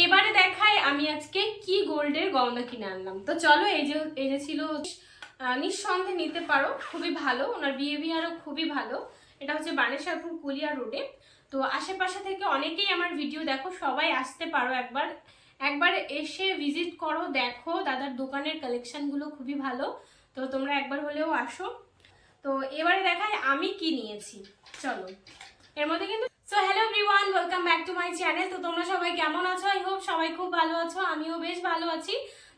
এবারে দেখাই আমি আজকে কি গোল্ডের গহনা কিনে আনলাম। তো চলো, এই যে ছিল, নিঃসন্দেহে নিতে পারো, খুবই ভালো, ওনার বিহেভিয়ারও খুবই ভালো। এটা হচ্ছে বানেশ্বরপুর কুলিয়া রোডে। তো আশেপাশে থেকে অনেকেই আমার ভিডিও দেখো, সবাই আসতে পারো, একবার এসে ভিজিট করো, দেখো দাদার দোকানের কালেকশনগুলো খুবই ভালো। তো তোমরা একবার হলেও আসো। তো এবারে দেখাই আমি কি নিয়েছি, চলো। এর মধ্যে কিন্তু hello everyone, welcome back to my channel. তো তোমরা সবাই কেমন আছো? আই হোপ সবাই খুব ভালো আছো, আমিও বেশ ভালো আছি।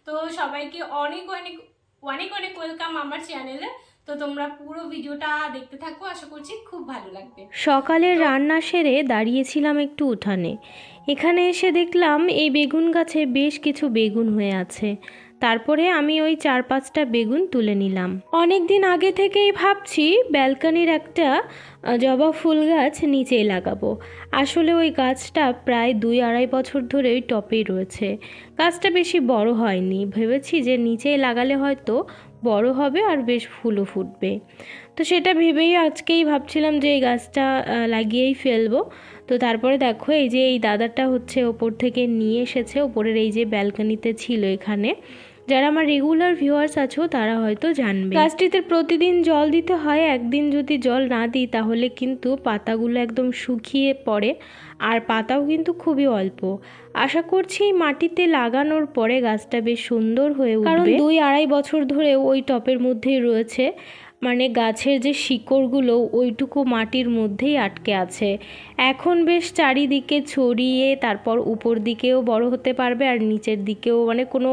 তো সবাইকে অনেক অনেক অনেক অনেক ওয়েলকাম আমার চ্যানেলে। তো তোমরা পুরো ভিডিওটা দেখতে থাকো, আশা করছি খুব ভালো লাগবে। সকালে রান্না সেরে দাঁড়িয়েছিলাম একটু উঠানে। এখানে এসে দেখলাম এই বেগুন গাছে বেশ কিছু বেগুন হয়ে আছে। তারপরে আমি ওই 4-5টা বেগুন তুলে নিলাম। অনেক দিন আগে থেকেই ভাবছি ব্যালকনির একটা জবা ফুল গাছ নিচেই লাগাবো। আসলে ওই গাছটা প্রায় 2-2.5 বছর ধরে ওই টপেই রয়েছে। গাছটা বেশি বড় হয়নি, ভেবেছি যে নিচেই লাগালে হয়তো বড় হবে আর বেশ ফুলও ফুটবে। তো সেটা ভেবেই আজকেই ভাবছিলাম যে এই গাছটা লাগিয়েই ফেলবো। তো তারপরে দেখো এই যে এই দাদাটা হচ্ছে ওপর থেকে নিয়ে এসেছে, ওপরের এই যে ব্যালকনিতে ছিল এখানে। যারা আমার রেগুলার ভিউয়ার্স আছো তারা হয়তো জানবে। গাছটিতে প্রতিদিন জল দিতে হয়, একদিন যদি জল না দিই তাহলে কিন্তু পাতাগুলো একদম শুকিয়ে পড়ে, আর পাতাও কিন্তু খুবই অল্প। আশা করছি মাটিতে লাগানোর পরে গাছটা বেশ সুন্দর হয়ে উঠবে, কারণ 2-2.5 বছর ধরে ওই টপের মধ্যেই রয়েছে। মানে গাছের যে শিকড়গুলো ওইটুকু মাটির মধ্যেই আটকে আছে। এখন বেশ চারিদিকে ছড়িয়ে তারপর উপর দিকেও বড় হতে পারবে, আর নিচের দিকেও, মানে কোনো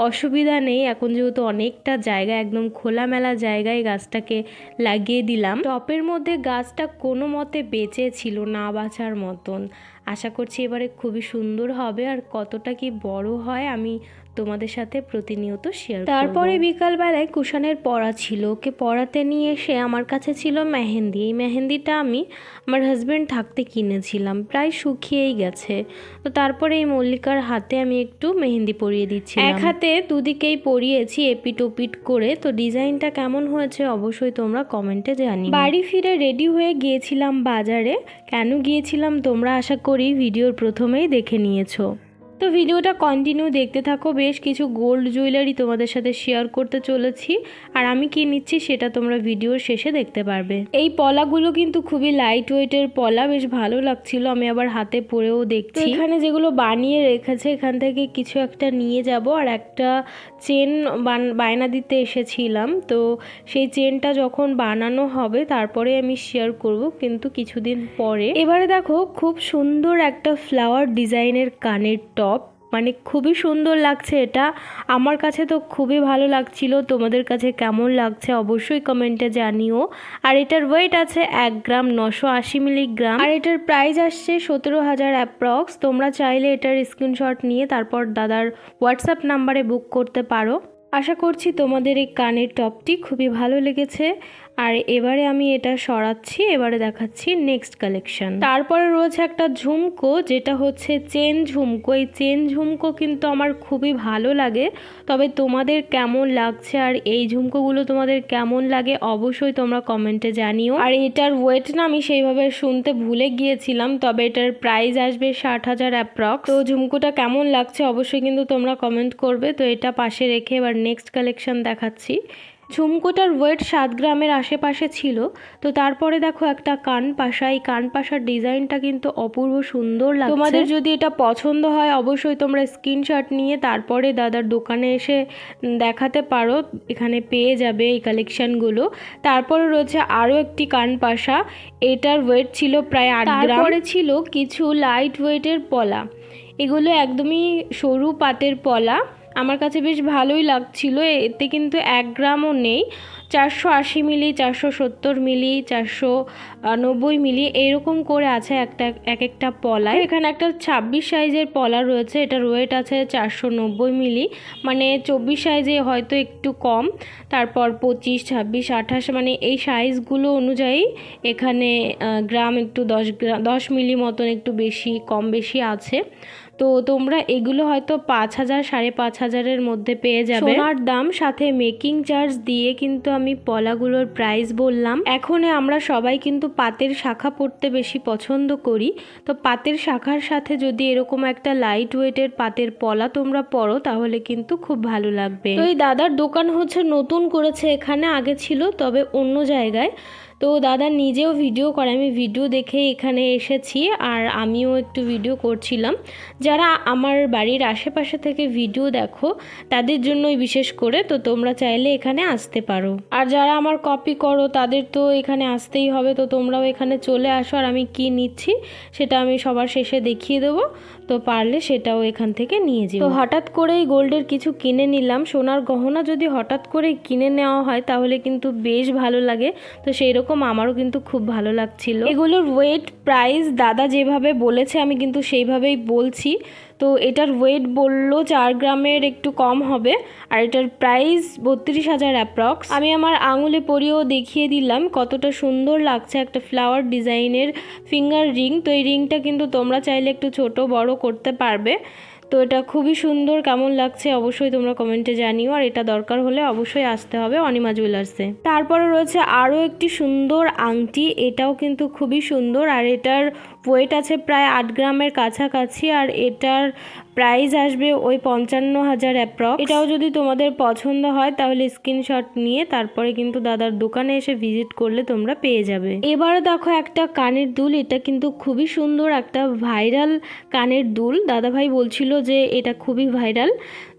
অসুবিধা নেই। এখন যেহেতু অনেকটা জায়গা, একদম খোলামেলা জায়গায় গাছটাকে লাগিয়ে দিলাম। টপের মধ্যে গাছটা কোনো মতে বেঁচে ছিল, না বাঁচার মতন। আশা করছি এবারে খুবই সুন্দর হবে, আর কতটা কি বড় হয় আমি তোমাদের সাথে প্রতিনিয়ত শেয়ার করব। তারপরে বিকালবেলায় কুষাণের পড়া ছিল, ওকে পড়াতে নিয়ে এসে আমার কাছে ছিল মেহেন্দি। এই মেহেন্দিটা আমি আমার হাজব্যান্ড থাকতে কিনেছিলাম, প্রায় শুকিয়েই গেছে। তো তারপরে এই মল্লিকার হাতে আমি একটু মেহেন্দি পরিয়ে দিচ্ছি, এক হাতে দুদিকেই পরিয়েছি এপিট ওপিট করে। তো ডিজাইনটা কেমন হয়েছে অবশ্যই তোমরা কমেন্টে জানিও। বাড়ি ফিরে রেডি হয়ে গিয়েছিলাম বাজারে। কেন গিয়েছিলাম তোমরা আশা করি ভিডিওর প্রথমেই দেখে নিয়েছো। তো ভিডিওটা কন্টিনিউ দেখতে থাকো, বেশ কিছু গোল্ড জুয়েলারি তোমাদের সাথে শেয়ার করতে চলেছি, আর আমি কি নিচ্ছি সেটা তোমরা ভিডিওর শেষে দেখতে পারবে। এই পলাগুলো কিন্তু খুবই লাইট ওয়েটের পলা, বেশ ভালো লাগছিল, আমি আবার হাতে পরেও দেখছি। এখানে যেগুলো বানিয়ে রেখেছে এখান থেকে কিছু একটা নিয়ে যাব, আর একটা চেন বায়না দিতে এসেছিলাম। তো সেই চেনটা যখন বানানো হবে তারপরে আমি শেয়ার করব, কিন্তু কিছুদিন পরে। এবারে দেখো খুব সুন্দর একটা ফ্লাওয়ার ডিজাইনের কানের টপ, মানে খুবই সুন্দর লাগছে এটা। আমার কাছে তো খুবই ভালো লাগছিল, তোমাদের কাছে কেমন লাগছে অবশ্যই কমেন্টে জানিও। আর এটার ওয়েট আছে 1 গ্রাম 980 মিলিগ্রাম, আর এটার প্রাইস আসছে 17,000 অ্যাপ্রক্স। তোমরা চাইলে এটার স্ক্রিনশট নিয়ে তারপর দাদার হোয়াটসঅ্যাপ নাম্বারে বুক করতে পারো। আশা করছি তোমাদের এই কানের টপটি খুবই ভালো লেগেছে। আর এবারে আমি এটা সরাচ্ছি, এবারে দেখাচ্ছি নেক্সট কালেকশন। তারপরে রয়েছে একটা ঝুমকো, যেটা হচ্ছে চেন ঝুমকো। এই চেন ঝুমকো কিন্তু আমার খুবই ভালো লাগে, তবে তোমাদের কেমন লাগছে আর এই ঝুমকোগুলো তোমাদের কেমন লাগে অবশ্যই তোমরা কমেন্টে জানিও। আর এটার ওয়েট না আমি সেইভাবে শুনতে ভুলে গিয়েছিলাম, তবে এটার প্রাইস আসবে 60,000 অ্যাপ্রক্স। তো ঝুমকোটা কেমন লাগছে অবশ্যই কিন্তু তোমরা কমেন্ট করবে। তো এটা পাশে রেখে এবার নেক্সট কালেকশন দেখাচ্ছি। ঝুমকোটার ওয়েট 7 গ্রামের আশেপাশে ছিল। তো তারপরে দেখো একটা কানপাশা, এই কানপাশার ডিজাইনটা কিন্তু অপূর্ব সুন্দর লাগছে। তোমাদের যদি এটা পছন্দ হয় অবশ্যই তোমরা স্ক্রিনশট নিয়ে তারপরে দাদার দোকানে এসে দেখাতে পারো, এখানে পেয়ে যাবে এই কালেকশনগুলো। তারপরে রয়েছে আরও একটি কানপাশা, এটার ওয়েট ছিল প্রায় 8 গ্রাম। তারপরে ছিল কিছু লাইট ওয়েটের পলা, এগুলো একদমই সরু পাতের পলা, আমার কাছে বেশ ভালোই লাগছিল। এতে কিন্তু 1 গ্রামও নেই, 480 মিলি, 470 মিলি, 490 মিলি এরকম করে আছে এক একটা পলায়। এখানে একটা 26 সাইজের পলা রয়েছে, এটার ওয়েট আছে 490 মিলি, মানে 24 সাইজে হয়তো একটু কম, তারপর 25, 26, 28, মানে এই সাইজগুলো অনুযায়ী এখানে গ্রাম একটু 10 মিলি মতন একটু বেশি কম বেশি আছে। তো তোমরা এগুলো হয়তো 5,000, 5,500-এর মধ্যে পেয়ে যাবে। সোনার দাম সাথে মেকিং চার্জ দিয়ে কিন্তু আমি পলাগুলোর প্রাইস বললাম। এখন আমরা সবাই কিন্তু পাতের শাখা পরতে বেশি পছন্দ করি, তো পাতের শাখার সাথে যদি এরকম একটা লাইট ওয়েটের পাতের পলা তোমরা পরো তাহলে কিন্তু খুব ভালো লাগবে। তো এই দাদার দোকান হচ্ছে নতুন করেছে এখানে, আগে ছিল তবে অন্য জায়গায়। তো দাদা নিজেও ভিডিও করে, আমি ভিডিও দেখে এখানে এসেছি আর আমিও একটু ভিডিও করছিলাম। যারা আমার বাড়ির আশেপাশে থেকে ভিডিও দেখো তাদের জন্যই বিশেষ করে, তো তোমরা চাইলে এখানে আসতে পারো। আর যারা আমার কপি করো তাদের তো এখানে আসতেই হবে, তো তোমরাও এখানে চলে আসো। আর আমি কি নিচ্ছি সেটা আমি সবার শেষে দেখিয়ে দেবো, তো পারলে সেটাও এখান থেকে নিয়ে যাও। তো হঠাৎ করেই গোল্ডের কিছু কিনে নিলাম। সোনার গহনা যদি হঠাৎ করে কিনে নেওয়া হয় তাহলে কিন্তু বেশ ভালো লাগে, তো সেই রকম আমারও কিন্তু খুব ভালো লাগছিল। এগুলোর ওয়েট প্রাইস দাদা যেভাবে বলেছে আমি কিন্তু সেইভাবেই বলছি। তো এটার ওয়েট বললো 4 গ্রামের একটু কম হবে, আর এটার প্রাইস 32,000 অ্যাপ্রক্স। আমি আমার আঙুলে পরিয়েও দেখিয়ে দিলাম কতটা সুন্দর লাগছে, একটা ফ্লাওয়ার ডিজাইনের ফিঙ্গার রিং। তো এই রিংটা কিন্তু তোমরা চাইলে একটু ছোট বড় করতে পারবে। তো এটা খুবই সুন্দর, কেমন লাগছে অবশ্যই তোমরা কমেন্টে জানিও। আর এটা দরকার হলে অবশ্যই আসতে হবে অনিমা জুয়েলার্সে। তারপরে রয়েছে আরও একটি সুন্দর আংটি, এটাও কিন্তু খুবই সুন্দর, আর এটার ওয়েট আছে প্রায় 8 গ্রামের কাছাকাছি, আর এটার প্রাইস আসবে ওই 55,000 অ্যাপ্রক্স। এটাও যদি তোমাদের পছন্দ হয় তাহলে স্ক্রিনশট নিয়ে তারপরে কিন্তু দাদার দোকানে এসে ভিজিট করলে তোমরা পেয়ে যাবে। এবারে দেখো একটা কানের দুল, এটা কিন্তু খুবই সুন্দর, একটা ভাইরাল কানের দুল। দাদাভাই বলছিল যে এটা খুবই ভাইরাল,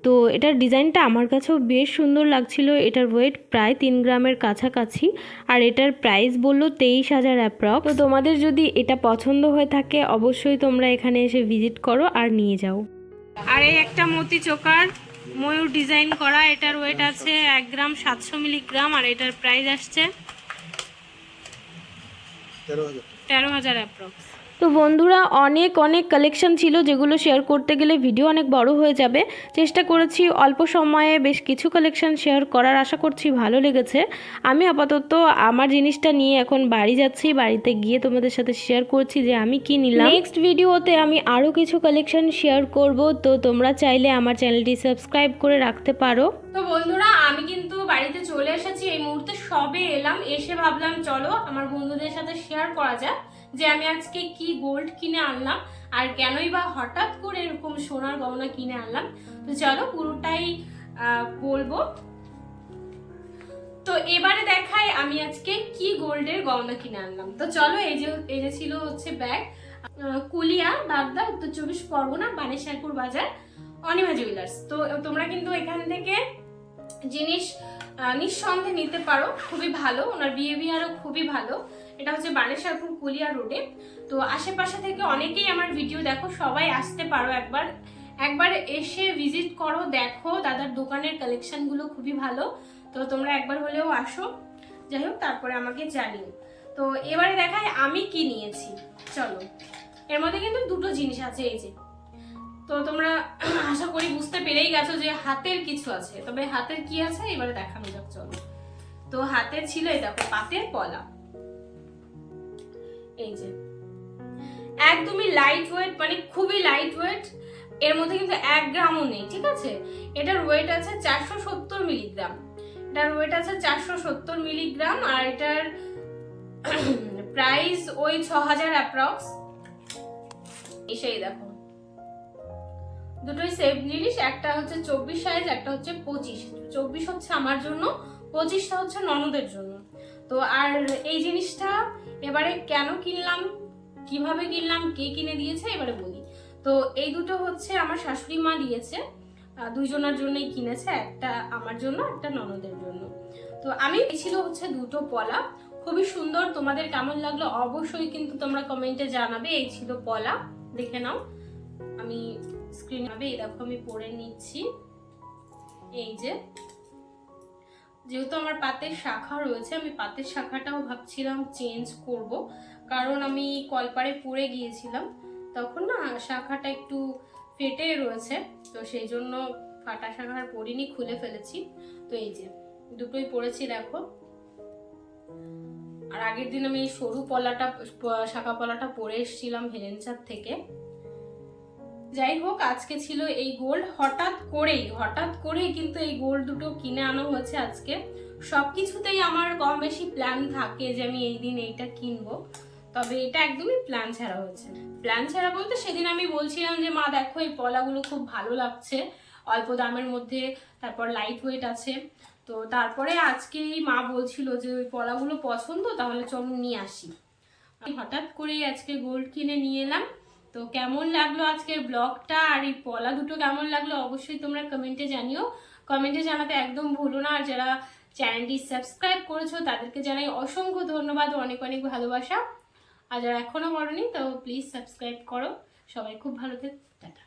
তো এটার ডিজাইনটা আমার কাছেও বেশ সুন্দর লাগছিল। এটার ওয়েট প্রায় 3 গ্রামের কাছাকাছি, আর এটার প্রাইস বললো 23,000 অ্যাপ্রক্স। তো তোমাদের যদি এটা পছন্দ হয়ে থাকে অবশ্যই তোমরা এখানে এসে ভিজিট করো আর নিয়ে যাও। আর এই একটা মতি চোকার ময়ূর ডিজাইন করা, এটার ওয়েট আছে 1 গ্রাম 700 মিলিগ্রাম, আর এটার প্রাইস আসছে 13,000 অ্যাপ্রক্স। তো বন্ধুরা অনেক কালেকশন ছিল যেগুলো শেয়ার করতে গেলে ভিডিও অনেক বড় হয়ে যাবে। চেষ্টা করেছি অল্প সময়ে বেশ কিছু কালেকশন শেয়ার করার, আশা করছি ভালো লেগেছে। আমি আপাতত আমার জিনিসটা নিয়ে এখন বাড়ি যাচ্ছি, বাড়িতে গিয়ে তোমাদের সাথে শেয়ার করছি যে আমি কি নিলাম। নেক্সট ভিডিওতে আমি আরও কিছু কালেকশন শেয়ার করব, তো তোমরা চাইলে আমার চ্যানেলটি সাবস্ক্রাইব করে রাখতে পারো। তো বন্ধুরা আমি কিন্তু বাড়িতে চলে এসেছি, এই মুহূর্তে সবে এলাম, এসে ভাবলাম চলো আমার বন্ধুদের সাথে শেয়ার করা যাক যে আমি আজকে কি গোল্ড কিনে আনলাম আর কেনই বা হঠাৎ করে এরকম সোনার গহনা কিনে আনলাম। তো চলো পুরোটাই বলবো। তো এবারে দেখাই আমি আজকে কি গোল্ডের গহনা কিনে আনলাম। তো চলো এই যে ছিল হচ্ছে ব্যাগ, কুলিয়া, বাগদা, উত্তর 24 পরগনা, বানেশ্বরপুর বাজার, অনিমা জুয়েলার্স। তো তোমরা কিন্তু এখান থেকে জিনিস নিঃসন্দেহে নিতে পারো, খুবই ভালো, ওনার বিহেভিয়ারও খুবই ভালো। এটা হচ্ছে বানেশ্বরপুর কুলিয়া রোডে। তো আশেপাশে থেকে অনেকেই আমার ভিডিও দেখো, সবাই আসতে পারো, একবার এসে ভিজিট করো, দেখো দাদার দোকানের কালেকশনগুলো খুবই ভালো। তো তোমরা একবার হলেও আসো, যাই হোক তারপরে আমাকে জানিও। তো এবারে দেখাই আমি কি নিয়েছি, চলো। এর মধ্যে কিন্তু দুটো জিনিস আছে, এই যে। তো তোমরা আশা করি বুঝতে পেরেই গেছো যে হাতের কিছু আছে, তবে হাতের কি আছে এবারে দেখানো যাক, চলো। তো হাতের ছিল এই দেখো পাতের পলা, এই যে একদমই লাইট ওয়েট, মানে খুবই লাইট ওয়েট। এর মধ্যে কিন্তু 1 গ্রামও নেই, ঠিক আছে। এটার ওয়েট আছে 470 মিলিগ্রাম, এটার ওয়েট আছে 470 মিলিগ্রাম, আর এটার প্রাইস ওই 6,000 অ্যাপ্রক্স। এসেই দেখো দুটোই সেম জিনিস, একটা হচ্ছে 24 সাইজ, একটা হচ্ছে 25। 24 হচ্ছে আমার জন্য, 25টা হচ্ছে ননদের জন্য। তো আর এই জিনিসটা এবারে কেন কিনলাম, কিভাবে কিনলাম, কে কিনে দিয়েছে এবারে বলি। তো এই দুটো হচ্ছে আমার শাশুড়ি মা দিয়েছে, দুইজনের জন্যই কিনেছে, একটা আমার জন্য একটা ননদের জন্য। তো আমি ছিল হচ্ছে দুটো পলা, খুবই সুন্দর। তোমাদের কেমন লাগলো অবশ্যই কিন্তু তোমরা কমেন্টে জানাবে। এই ছিল পলা, দেখে নাও, আমি স্ক্রিন হবে, এই দেখো আমি পরে নিচ্ছি। এই যে যেহেতু আমার পাতের শাখা রয়েছে, আমি পাতের শাখাটাও ভাবছিলাম চেঞ্জ করব, কারণ আমি কলপারে পরে গিয়েছিলাম, তখন না শাখাটা একটু ফেটে রয়েছে, তো সেই জন্য ফাটা শাখার পরিনি, খুলে ফেলেছি। তো এই যে দুটোই পরেছি দেখো। আর আগের দিন আমি এই সরু পলাটা, শাখা পলাটা পরে এসেছিলাম হেলেঞ্চার থেকে। যাই হোক আজকে ছিল এই গোল্ড, হঠাৎ করেই কিন্তু এই গোল্ড দুটো কিনে আনা হয়েছে আজকে। সব কিছুতেই আমার কম বেশি প্ল্যান থাকে যে আমি এই দিন এইটা কিনবো, তবে এটা একদমই প্ল্যান ছাড়া হয়েছে। প্ল্যান ছাড়া বলতে সেদিন আমি বলছিলাম যে মা দেখো এই পলাগুলো খুব ভালো লাগছে, অল্প দামের মধ্যে, তারপর লাইট ওয়েট আছে। তো তারপরে আজকেই মা বলছিল যে ওই পলাগুলো পছন্দ, তাহলে চলো নিয়ে আসি। আমি হঠাৎ করেই আজকে গোল্ড কিনে নিয়ে এলাম। তো কেমন লাগলো আজকের ব্লগটা আর এই পলা দুটো কেমন লাগলো অবশ্যই তোমরা কমেন্টে জানিও। কমেন্টে জানাতে একদম ভুলো না। আর যারা চ্যানেলটি সাবস্ক্রাইব করেছো তাদেরকে জানাই অসংখ্য ধন্যবাদ, অনেক অনেক ভালোবাসা। আর যারা এখনো করোনি তো প্লিজ সাবস্ক্রাইব করো। সবাই খুব ভালো থেকো, টাটা।